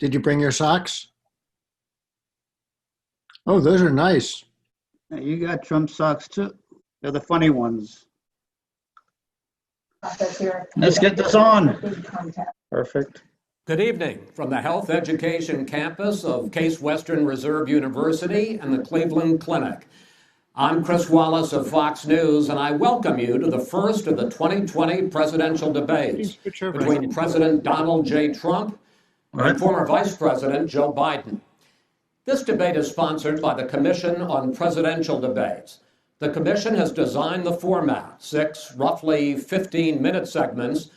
Did you bring your socks? Oh, those are nice. Hey, you got Trump socks too. They're the funny ones. Let's get this on. Perfect. Good evening from the Health Education Campus of Case Western Reserve University and the Cleveland Clinic. I'm Chris Wallace of Fox News, and I welcome you to the first of the 2020 presidential debates between President Donald J. Trump and former Vice President Joe Biden. This debate is sponsored by the Commission on Presidential Debates. The Commission has designed the format, 6 roughly 15-minute segments,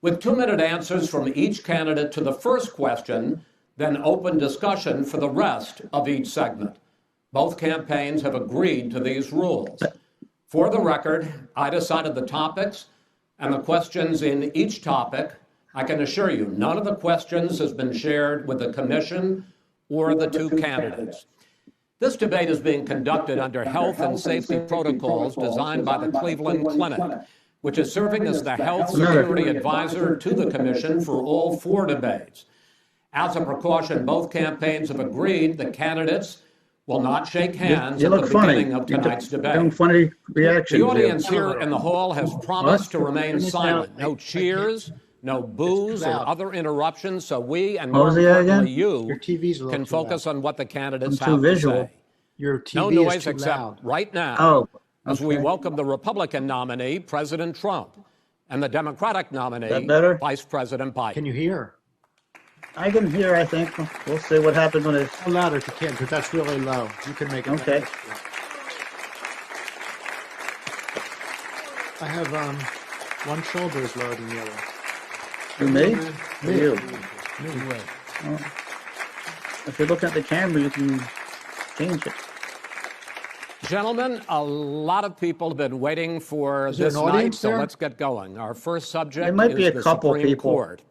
with 2-minute answers from each candidate to the first question, then open discussion for the rest of each segment. Both campaigns have agreed to these rules. For the record, I decided the topics and the questions in each topic. I can assure you, none of the questions has been shared with the Commission or the two candidates. This debate is being conducted under health and safety protocols designed by the Cleveland Clinic, which is serving as the health security advisor to the Commission for all 4 debates. As a precaution, both campaigns have agreed the candidates will not shake hands at the beginning of tonight's debate. Funny reactions. The audience here in the hall has promised to remain silent. No cheers, no boos or other interruptions, so we, and more importantly you, can focus on what the candidates have to say. Your TV no is noise too except loud. right now as we welcome the Republican nominee, President Trump, and the Democratic nominee, Vice President Biden. Can you hear? I can hear, I think. We'll see what happens when it's... Go louder if you can, because that's really low. You can make it. Okay. Better. I have one shoulder is lower than the other. You me? Me. You. Me. Well, if you're looking at the camera, you can change it. Gentlemen, a lot of people have been waiting for this night, so let's get going. Our first subject is the Supreme Court.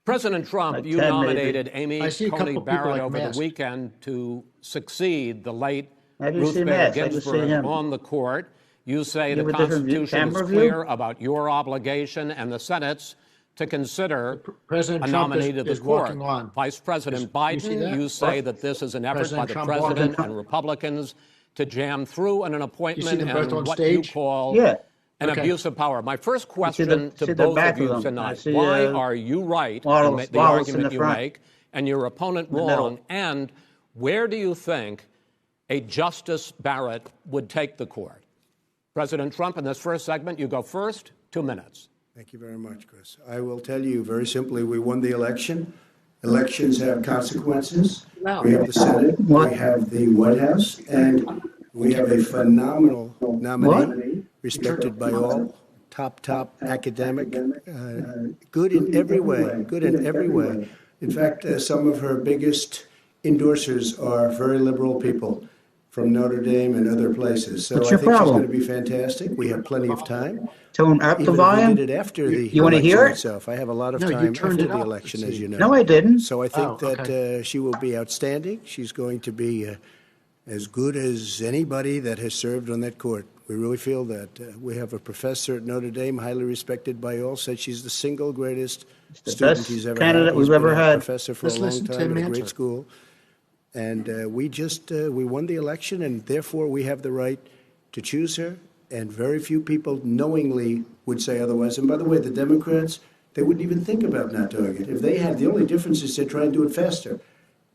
President Trump, you nominated Amy Coney Barrett over the weekend to succeed the late Ruth Bader Ginsburg on the court. You say the Constitution is clear about your obligation and the Senate's to consider a nominee to the court. Vice President Biden, you say that this is an effort by the President and Republicans to jam through an appointment and what you call an abuse of power. My first question to both of you tonight, why are you right in the argument you make and your opponent wrong, and where do you think a Justice Barrett would take the court? President Trump, in this first segment, you go first, 2 minutes. Thank you very much, Chris. I will tell you very simply, we won the election. Elections have consequences. We have the Senate, we have the White House, and we have a phenomenal nominee, respected by all, top academic, good in every way, In fact, some of her biggest endorsers are very liberal people from Notre Dame and other places. So I think she's going to be fantastic. We have plenty of time. Tone up the volume. We did it after the you want to hear it? Itself. I have a lot of time after the election, as you know. No, I didn't. So I think that she will be outstanding. She's going to be as good as anybody that has served on that court. We really feel that. We have a professor at Notre Dame, highly respected by all, said she's the single greatest student he's ever had. Candidate we've ever had. Professor for a long time at a great school. And we won the election, and therefore we have the right to choose her. And very few people knowingly would say otherwise. And by the way, the Democrats, they wouldn't even think about not doing it. If they had, the only difference is they try and do it faster.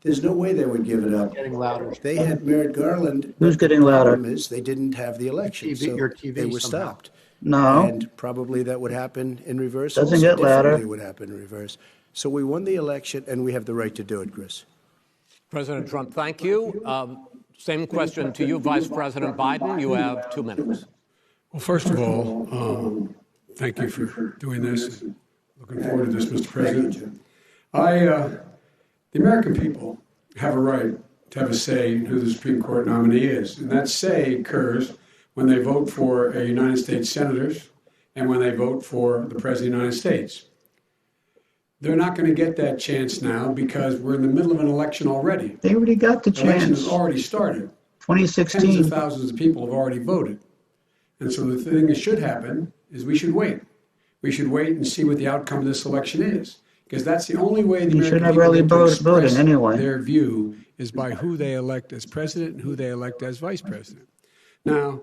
There's no way they would give it up. Getting louder. They had Merrick Garland. Who's getting louder? The problem is they didn't have the election, so they were stopped. No. And probably that would happen in reverse. Doesn't get louder. It would happen in reverse. So we won the election, and we have the right to do it, Chris. President Trump, thank you. Same question to you, Vice President Biden. You have 2 minutes. Well, first of all, thank you for doing this. Looking forward to this, Mr. President. The American people have a right to have a say in who the Supreme Court nominee is. And that say occurs when they vote for United States senators and when they vote for the President of the United States. They're not going to get that chance now because we're in the middle of an election already. They already got the chance. The election has already started. 2016. Tens of thousands of people have already voted. And so the thing that should happen is we should wait. We should wait and see what the outcome of this election is. because that's the only way the You should American have people early get to voting express anyway. their view is by who they elect as president and who they elect as vice president. Now,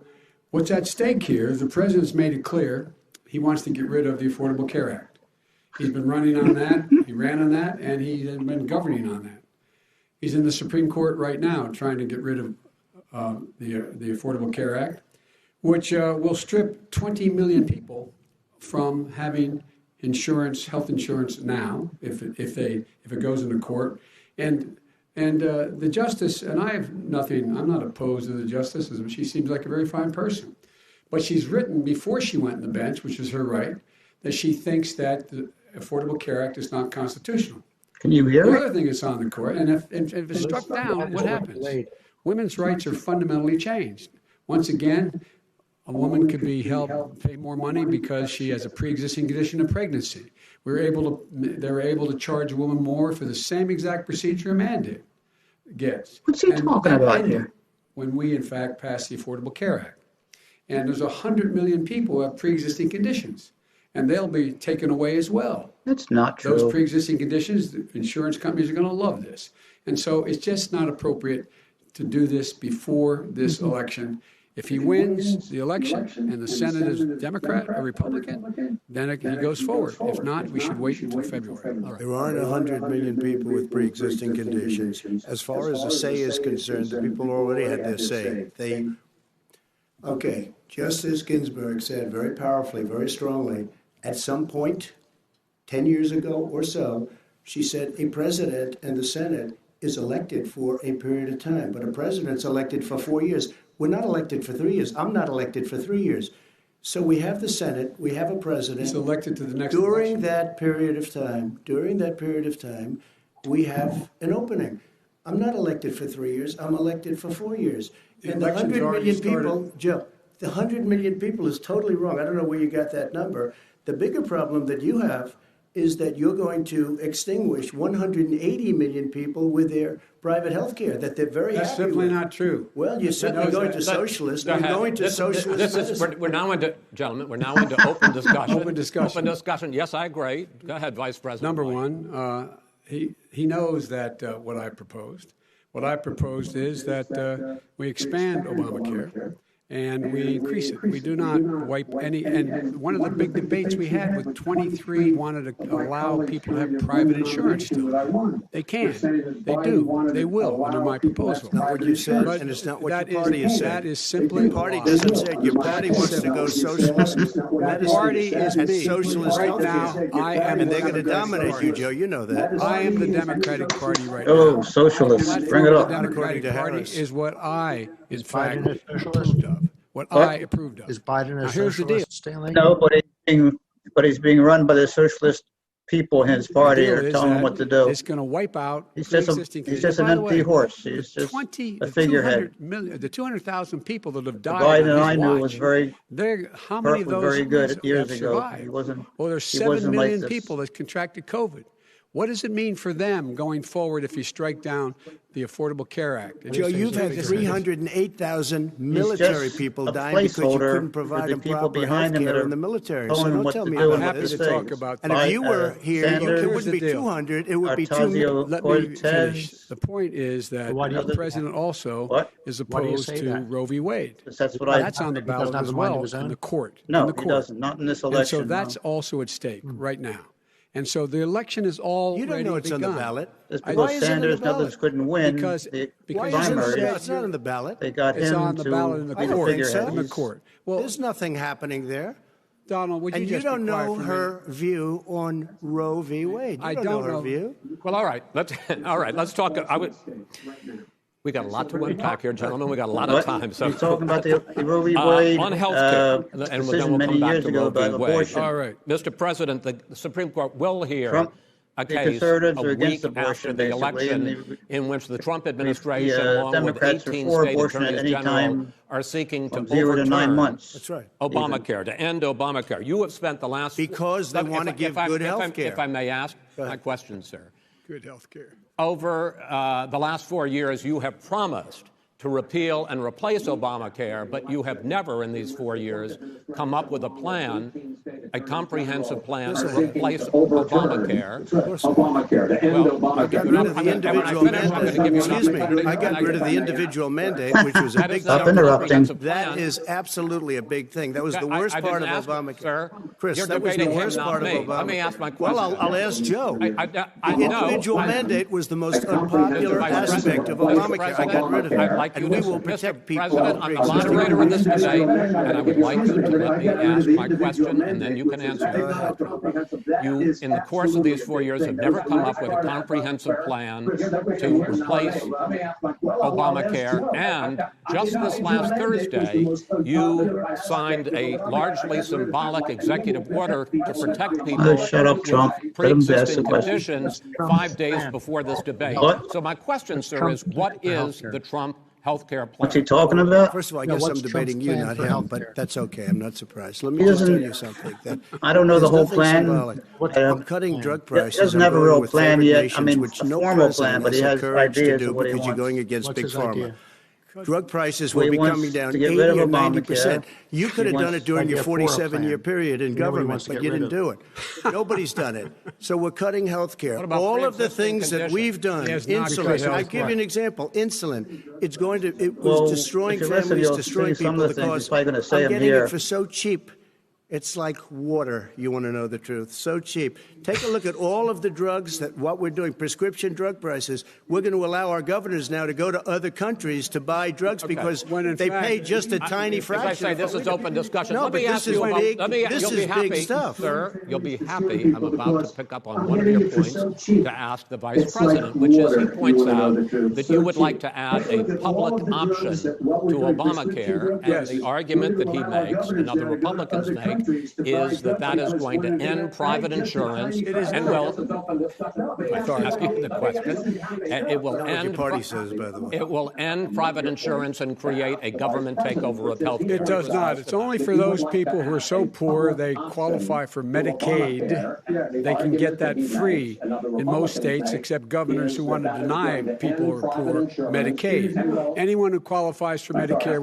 what's at stake here is the president's made it clear he wants to get rid of the Affordable Care Act. He's been running on that, he ran on that, and he's been governing on that. He's in the Supreme Court right now trying to get rid of the Affordable Care Act, which will strip 20 million people from having insurance, health insurance now, if it goes into court. And the justice, and I have nothing, I'm not opposed to the justice, she seems like a very fine person. But she's written before she went on the bench, which is her right, that she thinks that the Affordable Care Act is not constitutional. Can you hear The it? other thing is on the court, and if it's struck down, what happens? Women's rights are fundamentally changed. Once again, a woman could be held pay more money because she has a pre-existing condition of pregnancy. They were able to charge a woman more for the same exact procedure a man gets. What's he talking that about ended here? when we, in fact, passed the Affordable Care Act. And there's 100 million people who have pre-existing conditions, and they'll be taken away as well. That's not true. Those pre-existing conditions, the insurance companies are going to love this. And so it's just not appropriate to do this before this election. If he wins the election and the Senate is Democrat or Republican, then he goes forward. If not, we should wait until February. All right. There aren't 100 million people with pre-existing conditions. As far as the say is concerned, the people already had their say. Okay, Justice Ginsburg said very powerfully, very strongly, at some point, 10 years ago or so, she said a president and the Senate is elected for a period of time, but a president's elected for 4 years. We're not elected for 3 years. I'm not elected for 3 years. So we have the Senate, we have a president. He's elected to the next During election. that period of time, we have an opening. I'm not elected for 3 years. I'm elected for 4 years. And the election's 100 already million started. people, Joe, the 100 million people is totally wrong. I don't know where you got that number. The bigger problem that you have is that you're going to extinguish 180 million people with their private health care that they're very That's happy simply with. not true. Well, you're certainly knows going that. to socialist. Go You're ahead. going to socialist medicine. We're now into, gentlemen, we're now into open discussion. Open discussion. Open discussion. Yes, I agree. Go ahead, Vice President. Number White. one, he knows that what I proposed. What I proposed is that we expand Obamacare and we increase it. We do not wipe any. And one of the big debates we had with 23 wanted to allow people to have private insurance still. They can. They do. They will under my proposal. Not what you said, But and it's not what that your party has said. That is simply Your party a doesn't lie. say. Your party wants to go socialist The medicine party is and me. socialist Right health now, care. I am And the they're going to Democratic dominate you, Party. Joe. You know that. I am the Democratic Party right now. Oh, socialists. The Bring it platform up. of the Democratic According to Party Harris. is what I, in fact, Biden a socialist? approved of. What I approved of. Is Biden a Now, here's the deal. socialist, Stanley? No, but he's being run by the socialist people in his party The deal are is telling him that what to do. It's going to wipe out He's just pre-existing he's just conditions. an By the empty way, horse. He's just the a figurehead. 200 million, the 200,000 people that have died. Biden on and his I knew watch, was very how many of was those very good have years ago. survived? He wasn't. Well, there's he 7 wasn't like million this. people that contracted COVID. What does it mean for them going forward if you strike down the Affordable Care Act? Joe, you've had 308,000 military just people a dying because you placeholder couldn't for provide the them people proper behind health him that care are in the military. telling So him don't what tell to me do I'm and about happy what this. to say. talk about And that. if you were here, Sanders, it wouldn't be Here's the deal. 200. It would be 2 million. Artazio Let me finish. Cortez. The point is that Why do you the say president also What? is Why do you opposed say to that? Roe v. Wade. That's what I. That's on the doesn't ballot have as a mind of well his in own? the court. No, in the he court. doesn't. Not in this And election. so that's no. also at stake right now. And so the election is already You don't know it's on begun. the ballot. Just I- because Why isn't it on Sanders the ballot? others couldn't win Because- the because Why isn't it? primary, It's not on the ballot. they got It's him on the to ballot in the be the don't think figurehead. so. In the court. Well, There's nothing happening there. Donald, would you And you just be don't quiet know for a her minute? view on Roe v. Wade. You I don't don't know know. her view. Well, all right. Let's talk. We got a lot to unpack here, gentlemen. We got a lot of What? time. So You're talking about the Roe v. Wade on health care, and then decision we'll many come back years to ago Roe v. about Wade. abortion. All right. Mr. President, the Supreme Court will hear Trump, a the case conservatives a are against week abortion, after the basically, election and in which the Trump administration, along Democrats with are 18 for state abortion at attorneys any general, time are seeking to from 0 to 9 overturn months. That's right. Obamacare, to end Obamacare. You have spent the last... Because they want to give good health care. If I may ask my question, sir. Good health care. Over the last 4 years, you have promised to repeal and replace Obamacare, but you have never in these 4 years come up with a plan, a comprehensive plan to replace Obamacare. I got rid of the individual mandate. Excuse me. I got rid of the individual mandate, which was a big Stop thing. interrupting. That is absolutely a big thing. That was the worst I part of didn't ask, Obamacare. sir. Chris, You're that was the debating him, worst not part of me. Obamacare. Let me ask my question. Well, I'll ask Joe. I The know. individual mandate was the most unpopular aspect of Obamacare. I got rid of it. I'd like you And we to, will Mr. protect people. President, I'm the moderator of this debate, and I would like you to let me ask my question, and then you can answer it. You, in the course of these 4 years, have never come up with a comprehensive plan to replace Obamacare, and just this last Thursday, you signed a largely symbolic executive order to protect people Shut up, Trump. with Let him ask the pre-existing question. conditions 5 days before this debate. What? So my question, sir, is what is the Trump health care plan? What's he talking about? First of all, I No, guess I'm what's debating Trump's you, plan not for him, healthcare? but that's okay. I'm not surprised. Let me He just tell doesn't- you something. That I don't know the there's whole nothing plan. symbolic. I'm cutting drug prices. doesn't I'm have a going real with plan favored yet. I nations, mean, which a no formal president plan, but he the has courage to ideas do of what he because you're wants. going against What's big his pharma. idea? Drug prices Well, will he be wants coming down to get 80 rid of or Obamacare. 90%. You could have done it during your idea for a 47-year plan. period in You know what he government, wants to but get you rid didn't do it. Nobody's done it. So we're cutting health care. What about All of the pre-existing things that conditions? we've done, He has not cut insulin. health I give you an example. Insulin. It was Well, destroying if you listen, families, you'll destroying see some people of the things because he's probably gonna say I'm them getting here. it for so cheap. It's like water. You want to know the truth. So cheap. Take a look at all of the drugs that what we're doing, prescription drug prices. We're going to allow our governors now to go to other countries to buy drugs because When in they fact- pay just a tiny As fraction. I say, this is open discussion. No, Let but me this ask is you about, big. let me, This you'll is be happy, big stuff. sir. You'll be happy. I'm about to pick up on one of your points to ask the Vice President, which is he points out that you would like to add a public option to Obamacare, and the argument that he makes and other Republicans make is that that is going to end private insurance and will. I'm asking the question. And it will What your end. party says, by the way. It will end private insurance and create a government takeover of health care. It does not. It's only for those people who are so poor they qualify for Medicaid. They can get that free in most states, except governors who want to deny people who are poor Medicaid. Anyone who qualifies for Medicare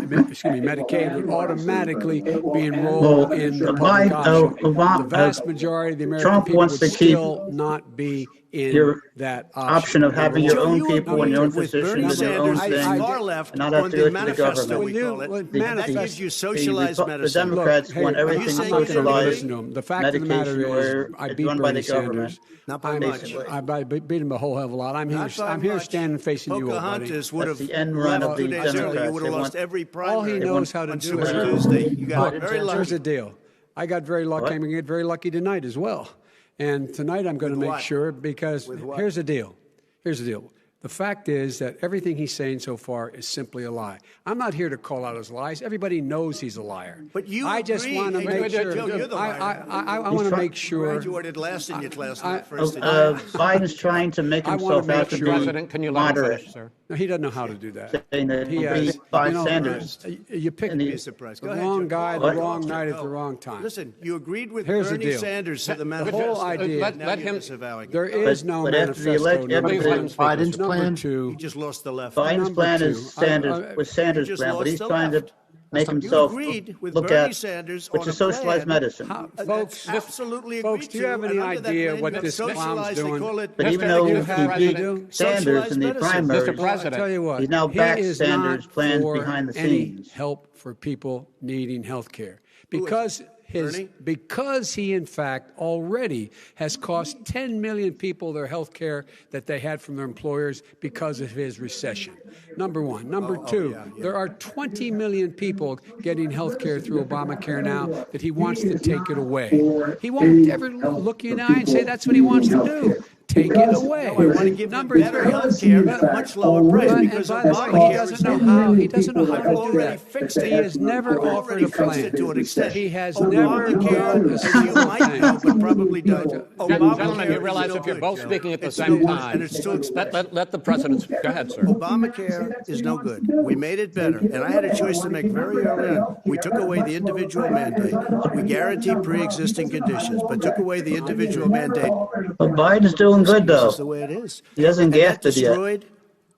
Medicaid would automatically be enrolled in the public option. The vast majority of the American Trump people wants would to keep still not be in your that option of having your Joe, own you people and your own agreed with physicians Bernie and your own Sanders' thing, far left and not have on to the go to the manifesto, government. we call it. The And that gives you socialized The medicine. Democrats Look, want hey, everything are you saying socialized. Listen to him. The fact of the matter medication where is, I it's beat run by Bernie the government. Sanders. Not by much. I beat him a whole hell of a lot. I'm here much. standing facing you, old buddy. Pocahontas would have That's the end run of left 2 the days early. You Democrats. would They have lost want- every primary. All he knows how to on do Super is Tuesday. You got Look, very lucky. here's the deal. I got very lucky. What? I'm going to get very lucky tonight as well. And tonight I'm going to make what? sure, because With what? here's the deal. Here's the deal. The fact is that everything he's saying so far is simply a lie. I'm not here to call out his lies. Everybody knows he's a liar. But you I just agree. want to Hey, make Joe, sure. Joe, you're the liar. I want to make sure. Graduated last in your class, not I- first in Uh, your class. Biden's trying to make I wanna himself make out to sure- be President, can you let him moderate, finish, sir? No, he doesn't know how to do that. saying that He he has, beat Bernie you know, Sanders. You picked And he- Be surprised. the Go ahead, wrong Joe. guy, What? the wrong night at No. the wrong time. Listen, you agreed with Here's the Bernie deal. Sanders to the The manifesto. whole idea. Now Let you're him- disavowing it. There is no but after the manifesto. election, number Please one. let him speak. Biden's Mr. Number plan. two. You just lost the left. Biden's Number plan two, is Sanders, was Sanders' just plan, but lost he's the trying left. to make You himself agreed with look Bernie at, Sanders which on is a socialized plan. medicine. Folks, Absolutely folks, agreed do you have to, any and under that idea plan, what that's this clown's socialized. They doing? call it But even Mr. though you he have beat President- Sanders in the Socialized medicine. primaries, Mr. President. I tell you what, He now he backs is Sanders' not plans for behind the any scenes. help for people needing health care is because Bernie? because he in fact already has cost 10 million people their health care that they had from their employers because of his recession. Number one. Number two, there are 20 million people getting health care through Obamacare now that he wants to take it away. He won't ever look you in the eye and say that's what he wants to do. Take it away. I want to give Number them better three. health care at a much lower price And because by the way, Obamacare he doesn't is know how. He doesn't know how I've to do already that. fixed it. He has never I've offered already a fixed plan. it to an extent. He has never done Obamacare, a as you single might thing. know, but probably don't. Gentlemen, you is realize no if you're good, both Joe. speaking at the It's same no- time, and it's too expensive. let the president speak. Go ahead, sir. Obamacare is no good. We made it better, and I had a choice to make very early on. We took away the individual mandate. We guaranteed pre-existing conditions, but took away the individual mandate. But Biden's doing good, This though. is the way it is. He hasn't And that gaffed it yet. destroyed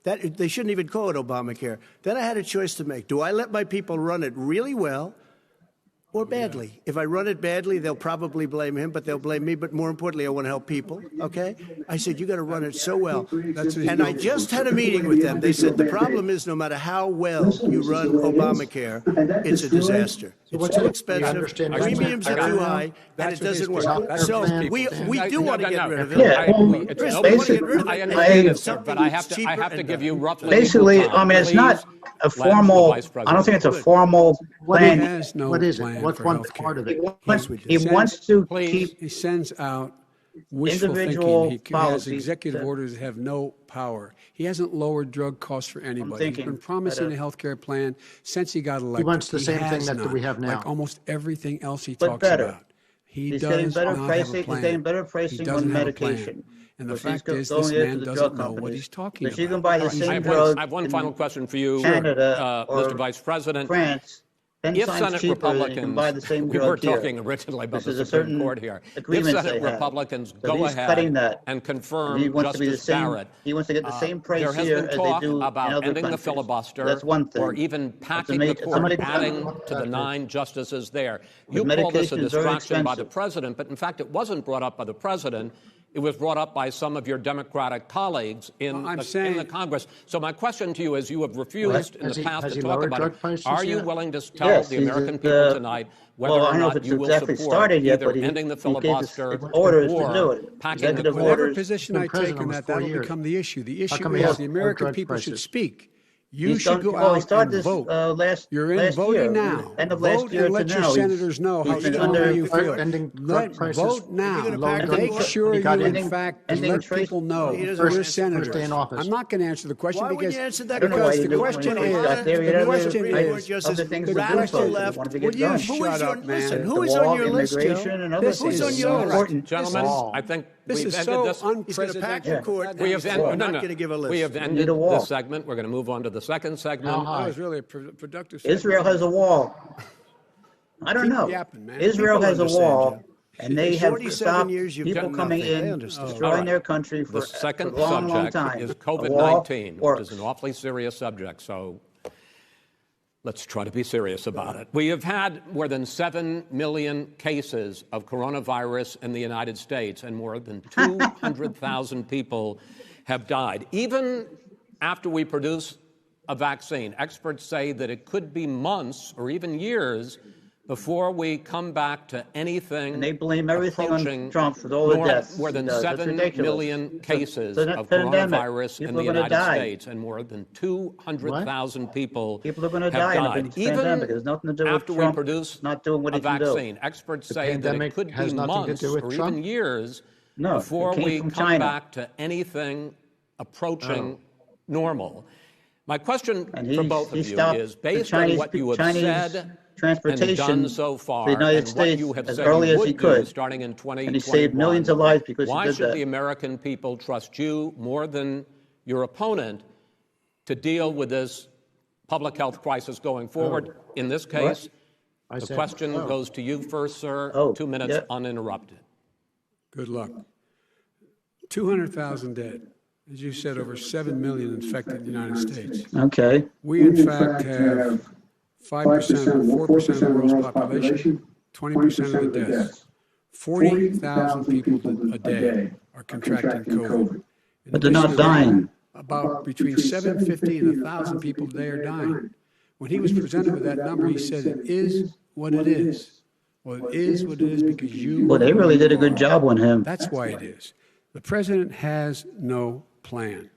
That they shouldn't even call it Obamacare. Then I had a choice to make. Do I let my people run it really well or badly? If I run it badly, they'll probably blame him, but they'll blame me. But more importantly, I want to help people, okay? I said, you got to run it so well. And I just had a meeting with them. They said, the problem is no matter how well you run Obamacare, it's a disaster. It's too expensive, premiums are too high, and it doesn't work. So we do want to get rid of it. I understand, sir, but I have to give you roughly. Basically, I mean, it's not a formal, I don't think it's a formal plan. What is it? What's one part of it? He wants to keep He sends out wishful individual thinking. He has policies executive orders that have no power. He hasn't lowered drug costs for anybody. He's been promising a health care plan since he got elected. He wants the same thing has that not, we have now. like almost everything else he But talks better. about. He's getting does better not pricing. have a plan. He's getting better He pricing doesn't on have a plan. medication. And the which fact he's is, going this after man the doesn't drug know what companies. he's talking If you about. can buy the I same have drug one in final question for you, Canada or Mr. Vice President. France, 10 If times Senate cheaper than you can buy the Republicans, same we drug were here. talking originally about This the is a Supreme certain Court here. If agreements Senate they have. Republicans So go he's cutting ahead that. and He confirm wants to be the Justice same. Barrett, He wants to get the same price there has here been as they talk do in about other ending the countries. filibuster, That's one thing. or even packing the it's a court, big adding problem. to the 9 justices there. But You call this a medication is very distraction by the expensive. president, but in fact it wasn't brought up by the president. It was brought up by some of your Democratic colleagues in the Congress. So my question to you is, you have refused in the past to talk about it. Are you willing to tell the American people tonight whether or not you will support either ending the filibuster or packing the court? Whatever position I take on that, that'll become the issue. The issue is the American people should speak. You should go out and vote. You're in voting now. Vote and let your senators know how strongly you feel. Vote now. Make sure you, in fact, let people know your senators. I'm not going to answer the question because the question is, will you shut up, man? Who is on your list, Joe? Who's on your list? Gentlemen, I think this is we've so ended this. unprecedented. We have ended, not going to give a list. We have ended this segment. We're going to move on to the second segment. That was really a productive segment. Israel has a wall. I don't know. Yapping, man. Israel has a wall, and they have 47 stopped years, you've people got coming nothing. They in, understand. destroying their country for The second a long, long subject time. is A wall COVID-19, which works. is an awfully serious subject. So let's try to be serious about it. We have had more than 7 million cases of coronavirus in the United States, and more than 200,000 people have died. Even after we produce a vaccine, experts say that it could be months or even years before we come back to anything. And they blame everything on Trump for all the deaths. More than That's 7 ridiculous. million cases It's a of pandemic. coronavirus in People the are gonna United die. States, and more than 200,000 people People are going to have die in died. the pandemic. It has Even nothing to do with after we Trump produce not doing what a he can do. vaccine, experts say that it pandemic could has be nothing to months do with or Trump? even years No, before it came we from come China. back to anything approaching normal. My question And for both of you stopped is, the based on Chinese- what you have Chinese said transportation and done so far, to the United and what States you have as said early you as would he do could. starting in 2021, And he saved millions of lives because he why did should that. the American people trust you more than your opponent to deal with this public health crisis going forward? In this case, the question goes to you first, sir. 2 minutes uninterrupted. Good luck. 200,000 dead. As you said, over 7 million infected in the United States. Okay. We, in fact, have 5% or 4% of the world's population, 20% of the deaths. 40,000 people a day are contracting COVID. But they're not dying. About between 750 and 1,000 people a day are dying. When he was presented with that number, he said, it is what it is. Well, it is what it is because you... Well, they really did a good job on him. That's why it is. The president has no plan.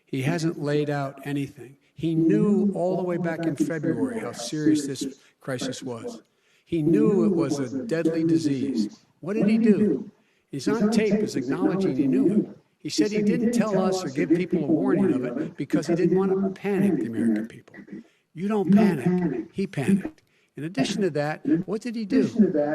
He hasn't laid out anything. He knew all the way back in February how serious this crisis was. He knew it was a deadly disease. What did he do? He's on tape as acknowledging he knew it. He said he didn't tell us or give people a warning of it because he didn't want to panic the American people. You don't panic. He panicked. In addition to that, what did he do?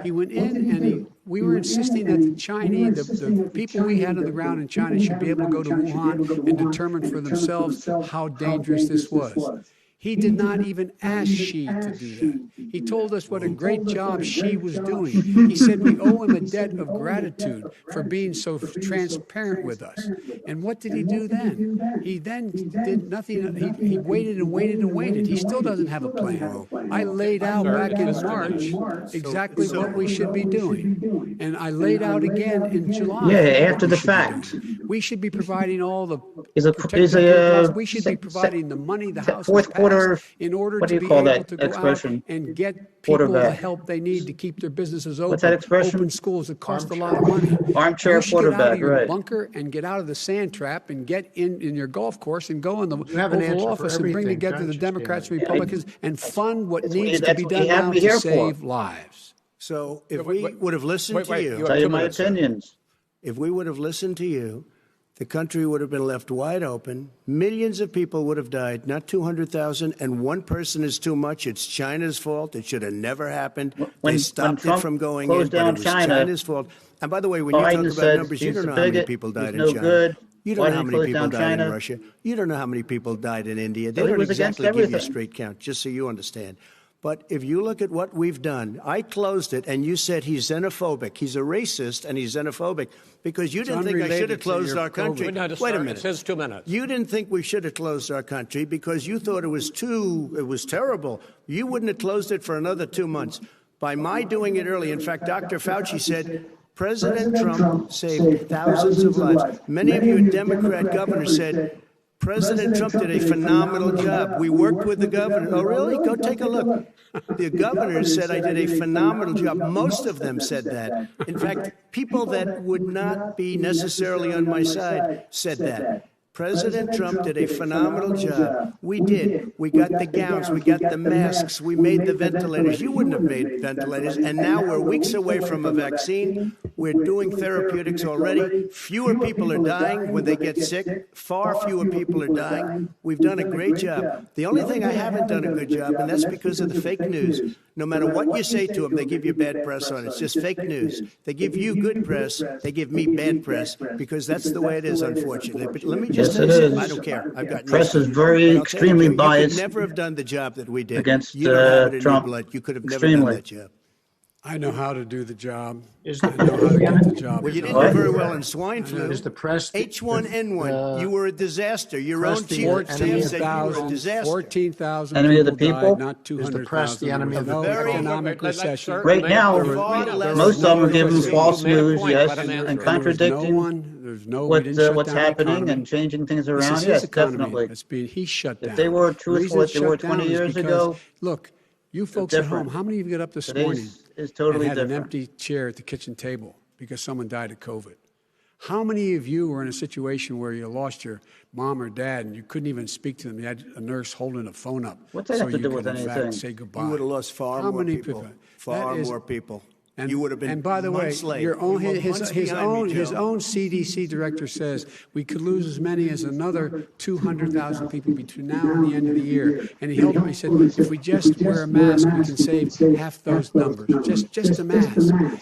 He went in and we were insisting that the Chinese, the people we had on the ground in China should be able to go to Wuhan and determine for themselves how dangerous this was. He did not even ask Xi to do that. He told us what a great job Xi was doing. He said we owe him a debt of gratitude for being so transparent with us. And what did he do then? He then did nothing. He waited and waited and waited. He still doesn't have a plan. I laid out back in March exactly what we should be doing. And I laid out again in July. Yeah, after the fact. We should be providing all the we should be providing the money the House fourth quarter, in order what do to you be call able that to go expression? out and get people the Quarterback. help they need to keep their businesses open. What's that expression? Open schools that cost a lot of money. Armchair you should get out quarterback, of your right. bunker and get out of the sand trap and get in your golf course and go in the have an answer Oval for Office and bring everything, together don't the you, Democrats and Stanley? Republicans and fund what needs to that's be what done you have now me to here for. save lives. So if we would have listened to you, Tell you my opinions. if we would have listened to you, the country would have been left wide open. Millions of people would have died, not 200,000, and one person is too much. It's China's fault. It should have never happened. They stopped it from going in, but it was China's fault. And by the way, when you talk about numbers, you don't know how many people died in China. You don't know how many people died in Russia. You don't know how many people died in India. They don't exactly give you a straight count, just so you understand. But if you look at what we've done, I closed it, and you said he's xenophobic. He's a racist, and he's xenophobic because you didn't think I should have closed our country. Wait a minute. It says 2 minutes. You didn't think we should have closed our country because you thought it was terrible. You wouldn't have closed it for another 2 months. By my doing it early, in fact, Dr. Fauci said President Trump saved thousands of lives. Many of you Democrat governors said, President Trump did a phenomenal job. We worked with the governor. Oh, really? Go take a look. The governors said I did a phenomenal job. Most of them said that. In fact, people that would not be necessarily on my side said that. President Trump did a phenomenal job. We did. We got the gowns. We got the masks. We made the ventilators. You wouldn't have made ventilators. And now we're weeks away from a vaccine. We're doing therapeutics already. Fewer people are dying when they get sick. Far fewer people are dying. We've done a great job. The only thing I haven't done a good job, and that's because of the fake news. No matter what you say to them, they give you bad press on it. It's just fake news. They give you good press. They give me bad press because that's the way it is, unfortunately. But let me just say something. I don't care. I've got Press is very extremely biased. You could never have done the job that we did. Against you don't have it in Trump. your blood. You could have never done that job. I know how to do the job. I know how to get the job. Well, you didn't do very well in swine flu. Is the press H1N1. You were a disaster. Your own chief of staff said you were a disaster. 14,000 Enemy of the people people? died, not 200,000. Is the press the enemy of the No people? economic recession. Right now, most of them are giving false news, yes, and There was contradicting what's happening and changing things around. Yes, definitely. He's shut down. If they were The truthful, reason if it's they were shut down 20 is years because, ago, look, you folks at home, different. how many of you got up this morning Today's is totally and had an different. empty chair at the kitchen table because someone died of COVID? How many of you were in a situation where you lost your mom or dad and you couldn't even speak to them? You had a nurse holding a phone up. What's that so have to you do could, with in fact, anything? say goodbye. You would have lost far How more many people. people? Far That is- more people. And, You would have been and by the way, months late. your own, You were his months behind me, his Joe. own CDC director says we could lose as many as another 200,000 people between now and the end of the year. And he said, if we just wear a mask, we can save half those numbers. Just a mask.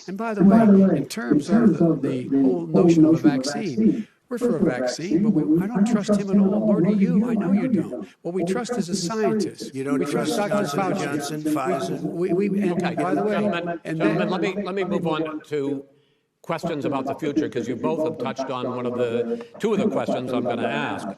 And by the way, in terms of the whole notion of a vaccine, we're for a vaccine, but I don't trust him at all, nor do you. I know you don't. What we trust is a scientist. You don't we trust Dr. Johnson & Fauci. Johnson, Pfizer? And by the way, Gentlemen, let me move on to questions about the future because you both have touched on two of the questions I'm going to ask.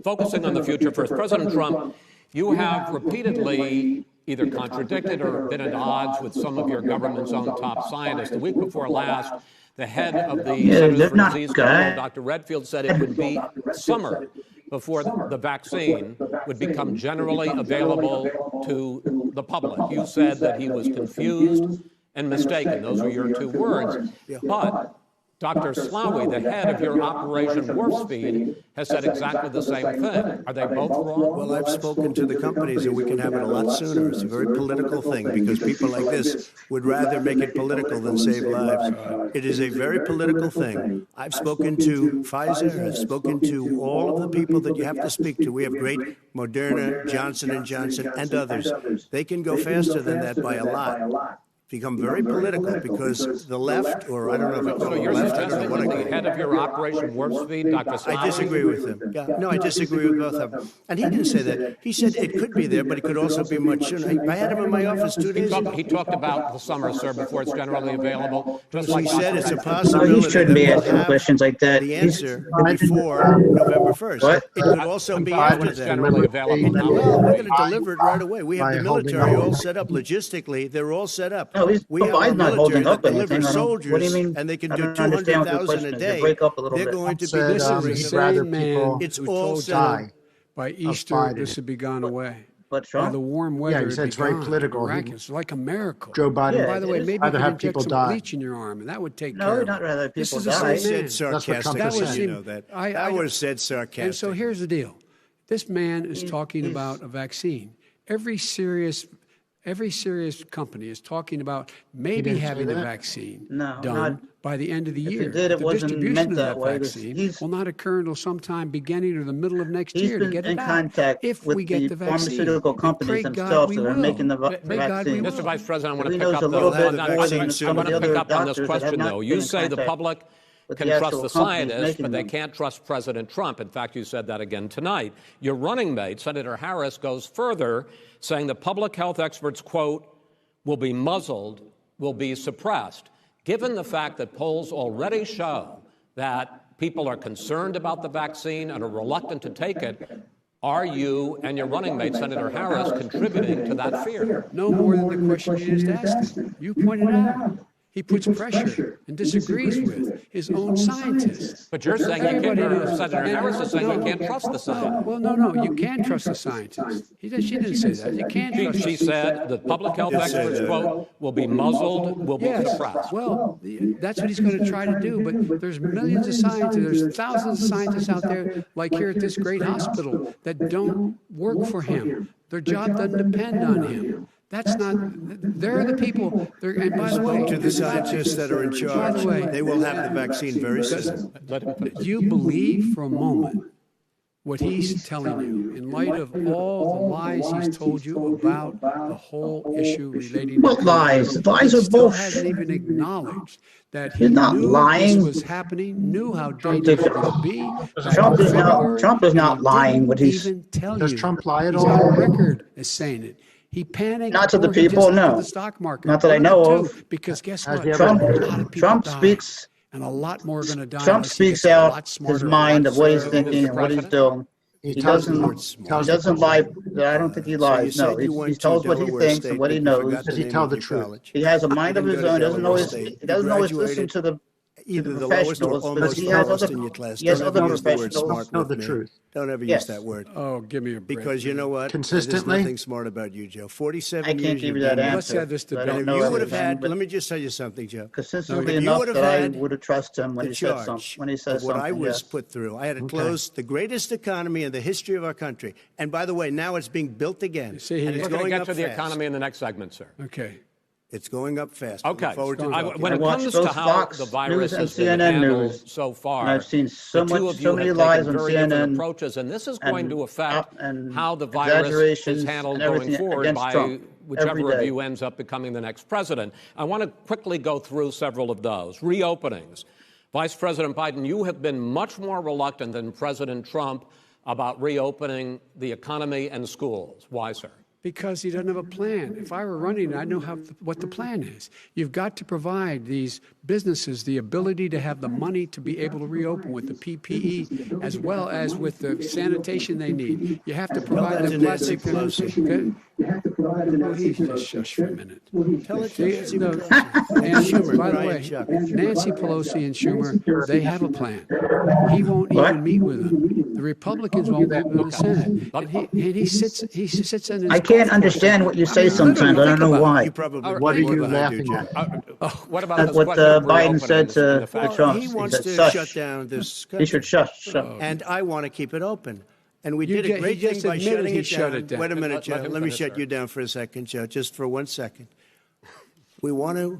Focusing on the future first, President Trump, you have repeatedly either contradicted or been at odds with some of your government's own top scientists. The week before last, the head of the Centers for Disease Control, Dr. Redfield, said it would be summer before the vaccine would become generally available to the public. You said that he was confused and mistaken. Those were your two words. But Dr. Slaoui, the head of your Operation Warp Speed, has said exactly the same thing. Are they both wrong? Well, I've spoken to the companies, and we can have it a lot sooner. It's a very political thing because people like this would rather make it political than save lives. It is a very political thing. I've spoken to Pfizer. I've spoken to all of the people that you have to speak to. We have great Moderna, Johnson & Johnson, and others. They can go faster than that by a lot. become very political because the left, or I don't know if it's So the you're left, I don't suggesting know that what the head of your Operation Warp Speed, Dr. Stanley? I disagree with him. Yeah, no, I disagree with both of them. And he didn't say that. He said it could be there, but it could also be much sooner. I had him in my office 2 days ago. He talked about the summer, sir, before it's generally available. Just He like said it's a No, possibility he shouldn't that be we'll asking have questions like that. the He's- answer before November 1st. What? It could also be after it's that. generally available. Well, we're going to deliver it right away. We have By the holding military up. all set up. Logistically, they're all set up. No, We have our Biden's not military holding that up anything. delivers I don't- soldiers, what do you mean? and they can I do don't understand what your 200,000 question a is. You day. break up a little They're bit. going to be Said, this he'd He's rather same man people It's who all told set up. die. by Easter Biden. this would be gone away. But By Trump, the warm Yeah, weather, he it'd said be it's very gone. political. He- Miraculous, like a miracle. Joe Biden. Yeah, By the way, it is. maybe you Rather could have inject people some die. bleach in your arm, and that would take No, care he'd of not it. rather have This people is the die. same I man. said That's what Trump sarcastically, said. you know that. I- That was said And sarcastically. so here's the deal. This man is talking he's- about a vaccine. Every serious company is talking about maybe didn't say having the that. vaccine No, done not- by the end of the if he year. did, it the wasn't distribution meant of that way. vaccine He's- will not occur until sometime beginning or the middle of next he's year to been get it in out. contact If with we get the the vaccine. pharmaceutical And companies pray God themselves we that are will. making the Pray God we vaccine. will. Mr. Vice President, I want He to pick knows up a little the, bit on- more I than want some of to the pick other up on this doctors that have question, not though. been You in say the contact public with can the trust actual the companies scientists, making but they them. can't trust President Trump. In fact, you said that again tonight. Your running mate, Senator Harris, goes further, saying the public health experts, quote, will be muzzled, will be suppressed. Given the fact that polls already show that people are concerned about the vaccine and are reluctant to take it, are you and your running mate, Senator Harris, contributing to that fear? No more than the question you just asked him. You pointed out. He puts pressure and disagrees with his own scientists. But you're saying you can't, Everybody or knows. Senator Harris is saying you can't trust the scientists. Well, no, you can trust the scientists. She didn't say that. You can't trust She said the public health experts, quote, will be muzzled, will be Yes, suppressed. well, that's what he's going to try to do. But there's millions of scientists, there's thousands of scientists out there, like here at this great hospital, that don't work for him. Their job doesn't depend on him. That's not. They're the people. And by the way, To the scientists that are in charge, way, they will have the vaccine very soon. do you believe for a moment what he's telling you in light of all the lies he's told you about the whole issue relating What to lies? COVID? Lies He are still bullshit. hasn't even acknowledged that he He's not knew lying. this was happening, knew how dangerous it would be. Trump is not- February, Trump is not and he lying, didn't but he's- even tell Does you. Trump lie at He's all? on record as saying it. He panicked. Not to the before he people, just looked no. at the stock market. Not that I Look know too, of. Because guess Has what? he ever- Trump, A lot of people Trump died, speaks. and a lot more are going to die. Trump unless he speaks gets a out lot his smarter, a mind lot of what he's smarter. thinking and what he's doing. He He tells them- doesn't. tells He doesn't the- lie. I don't think he So you lies. No, said you he went to tells what he Delaware thinks State, and what he but you knows. forgot Does the he name tell of the your truth? college. He has a mind of didn't his go to own. Doesn't Delaware always. State. He doesn't You always listen graduated to the either the lowest or professionals, but almost he the has lowest other. in your class. He has Don't other ever use the word professionals. smart Know with the me. truth. Don't ever Yes. use that word. Oh, give me a break. Because you know what? Consistently? There's nothing smart about you, Joe. 47 I years can't give you've you that done answer. Let's have this I debate. don't And if know you would have everything, had, but let me just tell you something, Joe. consistently If you enough would have that I had would have trusted him when the he said something. charge When he says of what I something, was yes. put through. I had to close the greatest economy in the history of our country. And by the way, now it's being built again. See, and he's it's We're going going to get up to the fast. economy in the next segment, sir. Okay. It's going up fast. Okay. Look forward to talking. When it watch comes both to how Fox the virus News and has been CNN handled News, so far, and I've seen so the two much- of so you many have lies taken on very different CNN approaches, and this is going to affect and how the virus is exaggerations handled and going everything forward against by Trump whichever every of day. you ends up becoming the next president. I want to quickly go through several of those. Reopenings. Vice President Biden, you have been much more reluctant than President Trump about reopening the economy and schools. Why, sir? Because he doesn't have a plan. If I were running, I know what the plan is. You've got to provide these businesses the ability to have the money to be able to reopen with the PPE as well as with the sanitation they need. You have to provide the Nancy plastic. Pelosi. Oh, he's just shush for a minute. Tell it to Nancy No, Pelosi. and Schumer, by the Brian way, Chuck. Nancy Pelosi and Schumer, they have a plan. He won't What? even meet with them. The Republicans won't meet with the Senate. And he sits in his I can't understand what you say sometimes. I don't know why. You probably What are more you than I do, laughing Joe. at? What about That's this what question of Biden said reopenings to and the fact Trump. He He wants said, to "Shush." shut down this He should country. shush. And I want to keep it open. And we You did a get- great he thing just by admitted shutting he it shut down. it down. Wait a minute, Let Joe. him Let me finish, shut sir. you down for a second, Joe, just for 1 second. We want to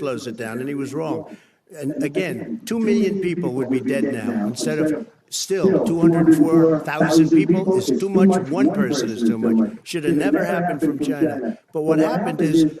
close it down, and he was wrong. And again, 2 million people would be dead now instead of still 204,000 people is too much. One person is too much. Should have never happened from China. But what happened is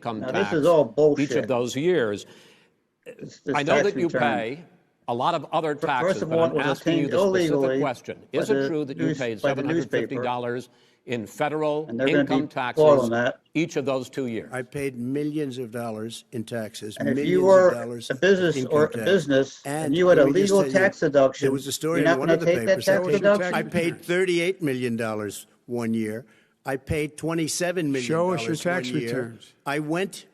income Now, tax this is all each bullshit. of those years. This I know tax that you return. pay a lot of other taxes, First of but all, I'm it was asking you obtained the specific illegally question. by Is it the true that you news- paid by the newspaper. $750 in federal And they're gonna income be full on taxes that. each of those 2 years? I paid millions of dollars in taxes. And if millions you of were dollars a business of or income a tax. business and you had a let me just legal tell you, tax deduction, there was a story you're in not one going of to the take that papers. tax deduction? I paid $38 million one year. I paid $27 million Show us your tax 1 year. returns. I went.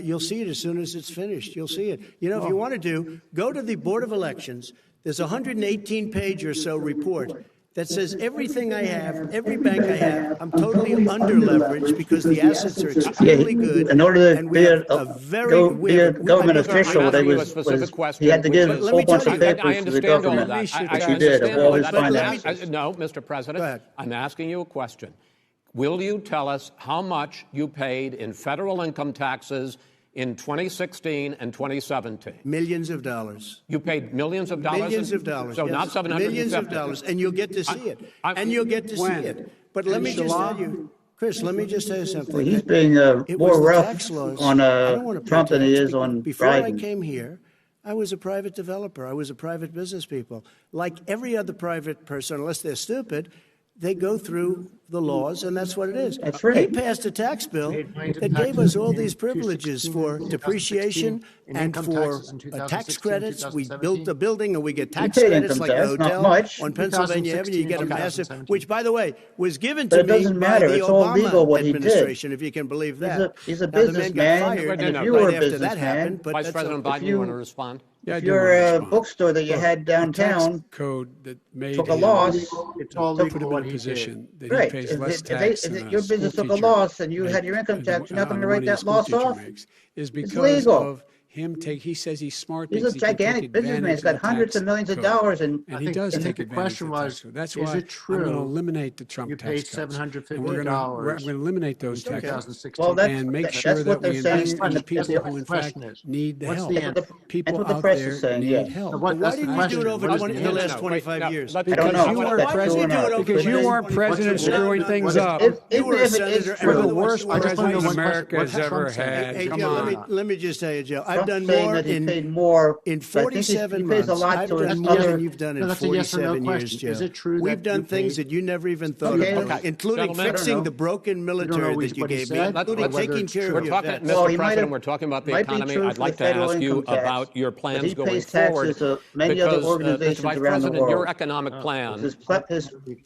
You'll see it as soon as it's finished. You'll see it. You know, if you want to go to the Board of Elections. There's a 118-page or so report that says everything I have, every bank I have, I'm totally under-leveraged because the assets are extremely good. In order to and be a government official, he had to give a whole bunch of papers to the government, which he did, of all his finances. No, Mr. President, I'm asking you a question. Will you tell us how much you paid in federal income taxes in 2016 and 2017? Millions of dollars. You paid millions of dollars? Millions of dollars. So yes. not 750. Millions of dollars, and you'll get to see it. And you'll get to see it. But let me just tell you, Chris, let me just tell you something. Well, he's being more rough on Trump than he is on Before I Biden. came here, I was a private developer. I was a private business people. Like every other private person, unless they're stupid, they go through the laws, and that's what it is. That's right. He passed a tax bill that gave us all these privileges for depreciation and for tax credits. We built the building, and we get tax paid credits income like tax, the not hotel much. on Pennsylvania Avenue. You get a massive, which, by the way, was given But to it me doesn't by matter. the It's all Obama legal what he did. administration, if you can believe that. He's a Now, the man got businessman, fired and if no, you were right a after that happened. businessman, But Vice that's President Biden, you want to respond? Yeah, I if do wanna you're a respond. bookstore that you had The tax downtown code that made took a him loss, It's all put legal him what in a he position did. that right? he pays If less it- tax if than your a school business took a teacher loss and you make- had your income tax, you're not on going the to write money a that school loss teacher off. makes, is because legal. of him he says he's smart. He's because a he can take gigantic businessman. He's got advantage of the hundreds tax of millions of code. dollars, and And I he think- does I take think the advantage question of the tax was, code. That's is why it I'm going true to eliminate the Trump you tax paid cuts. $750 And we're going to eliminate those in taxes 2016? Well, that's- and make that's sure what that they're we saying invest in in the- the people that's what who, the in question fact, is. need the What's help. the That's what the- People that's what the out press there is saying, need yes. help. So what- why that's the didn't you do it question. over What is 20 the the last answer? 25 years? I don't know. you were That's president- true or not. Because you weren't president What's your- screwing things what is- up. You were a senator. You're the and worst I just wanna know president what America question- has what ever Trump said. had. Hey, Come Joe, on. let me just tell you, Joe. I've Trump's done saying more that he in paid more in but I think 47 he pays a months. lot I've to his done more other. than you've done in No, that's a yes or no 47 years, question. Joe. Is it true that We've done you things paid- that you never even thought Okay. about, Okay. including Gentlemen, I don't fixing know. the broken military know that you what he gave me, said, including whether taking it's care true. of We're your talking, vets. Well, Mr. he might President, have- we're talking about the might be economy. true I'd for like the to federal ask you income tax, about your but plans he going pays forward. taxes to many other Because, organizations Mr. Vice around the President, your world. economic plan, His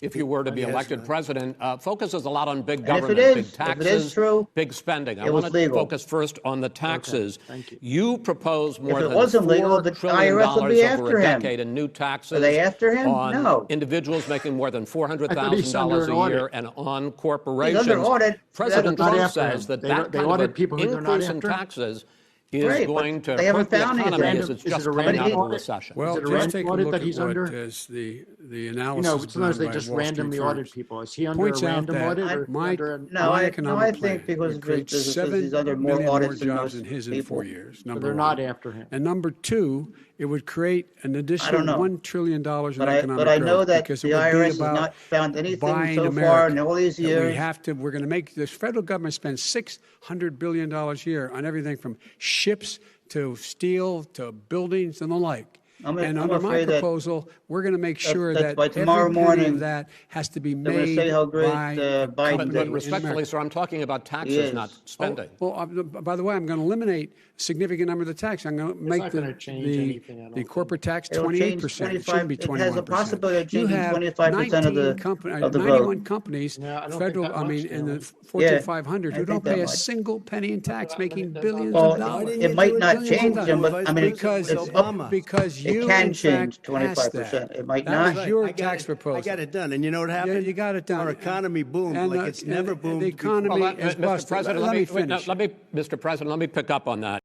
if you were to be elected president, focuses a lot on big And if government, it big is- if it taxes, is true, big spending. I it was want to legal. focus first on the taxes. thank you. You propose more it than wasn't legal, $4 the trillion IRS would be over after a him. decade in new taxes. Are they after him? On No. individuals making more than I thought he's $400,000 under a year audit. and on He's corporations. under audit. President Not Trump after him. says that They that kind audit of people an who they're not increase in after? taxes is Right, going but to they hurt haven't the found anything. economy as it's Is it just a coming random out of a audit? recession. Well, Is it a just random take a audit look that at he's what under? is the You analysis know, sometimes done they by just Wall Street randomly firms. audit people. Is he under Points a out random that audit or my- under a... No, My I economic think plan because would create businesses, 7 he's under more million more audits than jobs most than his in people. 4 years. So Number they're one. not after him. And number two, it would create an don't additional know. $1 trillion in But economic I know growth that because the it would be IRS has about not found anything buying so America. far in all these That years. we're going to make this federal government spend $600 billion a year on everything from ships to steel to buildings and the like. I'm and under my afraid that- proposal, we're going to make sure that by tomorrow every penny morning, of that has to be they're gonna made say how great, by Biden companies did. But in respectfully, America. sir, I'm talking about He taxes, is. not spending. By the way, I'm going to eliminate a significant number of the tax. I'm going to make not gonna change anything, I don't the think. corporate tax It'll change 28%. It shouldn't be 25 21%. it has a possibility of You changing have 25% of the- 19 of the vote. 91 companies, No, I don't think federal, that I much, mean, in the Stanley. Fortune Yeah, 500, I who don't think that pay a much. single penny in tax, making they're billions Well, of dollars. it might not Billions of change dollars. them, but I mean, because it's up. because you It can in change fact passed 25%. that. It might That not. was your I got tax it. proposal. I got it done. And you know what happened? Yeah, you got it done. Our economy boomed And, like it's never and boomed the economy Well, is Mr. busted. President, Let me finish. Mr. President, let me pick up on that.